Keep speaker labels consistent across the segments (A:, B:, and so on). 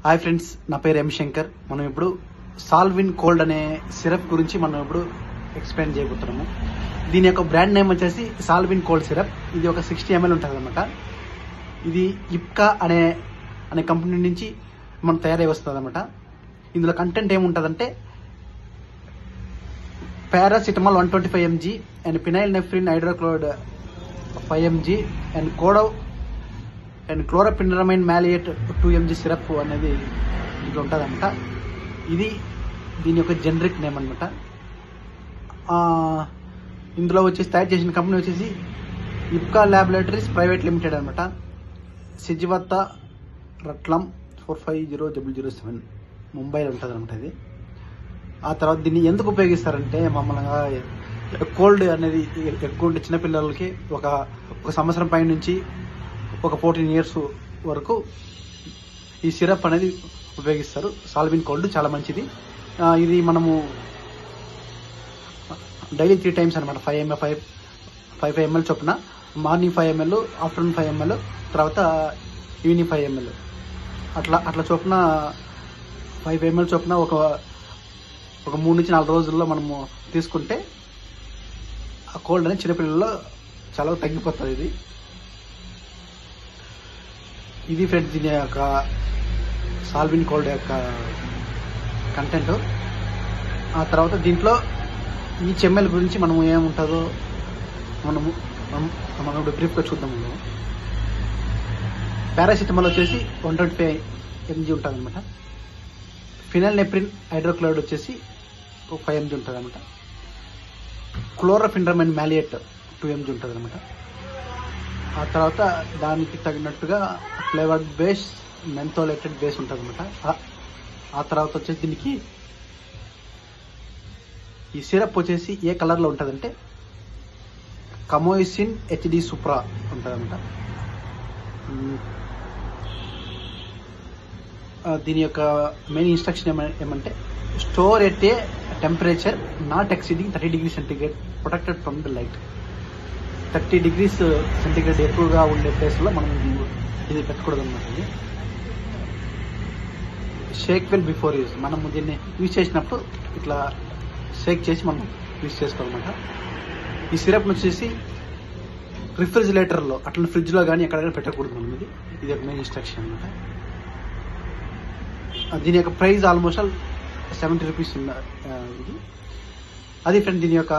A: Hi friends, నా పేరు ఎం శంకర్. మనం ఇప్పుడు సాల్విన్ కోల్డ్ అనే సిరప్ గురించి మనం ఇప్పుడు ఎక్స్ప్లెయిన్ చేయబోతున్నాము. దీని యొక్క బ్రాండ్ నేమ్ వచ్చేసి సాల్విన్ కోల్డ్ సిరప్. ఇది ఒక 60 ml ఉంటుంది అనమాట. ఇది ఇప్కా అనే కంపెనీ నుంచి మనం తయారై వస్తుంది అనమాట. ఇందులో కంటెంట్ ఏముంటుందంటే paracetamol 125 mg and phenylephrine hydrochloride 5 mg and and chlorpheniramine maleate 2 mg syrup అనేది ఇది ఉంటుందన్నమాట. ఇది దీని యొక్క జనరిక్ నేమ్ అనమాట. ఇందులో వచ్చేసి తయారు చేసిన కంపెనీ వచ్చేసి ఇప్కా ల్యాబొరేటరీస్ ప్రైవేట్ లిమిటెడ్ అనమాట. సిజివత్త రట్లం 450007 ముంబైలో ఉంటుంది అనమాట. ఇది ఆ తర్వాత దీన్ని ఎందుకు ఉపయోగిస్తారంటే మామూలుగా కోల్డ్ అనేది ఎక్కువ ఉంటే చిన్నపిల్లలకి ఒక సంవత్సరం పై నుంచి ఒక 14 years వరకు ఈ సిరప్ అనేది ఉపయోగిస్తారు. సాల్విన్ కోల్డ్ చాలా మంచిది. ఇది మనము డైలీ 3 times అనమాట. 5 ml చొప్పున మార్నింగ్ 5 ml, ఆఫ్టర్నూన్ 5 ml, తర్వాత ఈవినింగ్ 5 ml అట్లా చొప్పున 5 ml చొప్పున ఒక 3 నుంచి 4 రోజుల్లో మనము తీసుకుంటే ఆ కోల్డ్ అనేది చిన్నపిల్లల్లో చాలా తగ్గిపోతుంది. ఇది ఫ్రెండ్స్ దీని యొక్క సాల్విన్ కోల్డ్ యొక్క కంటెంట్. ఆ తర్వాత దీంట్లో ఈ చెమ్మెల గురించి మనము ఏముంటుందో మనం ఇప్పుడు బ్రీఫ్గా చూద్దాము. పారాసిటమాల్ వచ్చేసి 125 mg ఉంటుంది అనమాట. ఫినైల్ నెఫ్రిన్ హైడ్రోక్లోరైడ్ వచ్చేసి 5 mg ఉంటుంది అనమాట. క్లోరోఫెనిరమైన్ మ్యాలియేట్ 2 mg ఉంటుంది అనమాట. ఆ తర్వాత దానికి తగినట్టుగా ఫ్లేవర్డ్ బేస్, మెంథోలేటెడ్ బేస్ ఉంటుంది అనమాట. ఆ తర్వాత వచ్చేసి దీనికి ఈ సిరప్ వచ్చేసి ఏ కలర్లో ఉంటుందంటే కమోయిసిన్ HD సూప్రా ఉంటుంది అనమాట. దీని యొక్క మెయిన్ ఇన్స్ట్రక్షన్ ఏమంటే store at a temperature not exceeding 30 degrees centigrade protected from the light. 30 degrees centigrade ఎక్కువగా ఉండే ప్లేస్లో మనం ఇది పెట్టకూడదు అనమాట. Shake well before use. మనం దీన్ని యూజ్ చేసినప్పుడు ఇట్లా షేక్ చేసి మనం యూజ్ చేసుకోవాలన్నమాట. ఈ సిరప్ వచ్చేసి రిఫ్రిజిరేటర్లో అట్లా ఫ్రిడ్జ్లో కానీ ఎక్కడైనా పెట్టకూడదు మనం. ఇది ఒక మెయిన్ ఇన్స్ట్రక్షన్ అనమాట. దీని యొక్క ప్రైస్ ఆల్మోస్ట్ 70 rupees ఉంది. అది ఫ్రెండ్ దీని యొక్క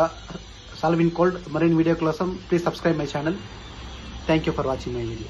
A: సాల్విన్ కోల్డ్. మరిన్ని వీడియో కోసం please subscribe my channel. Thank you for watching my video.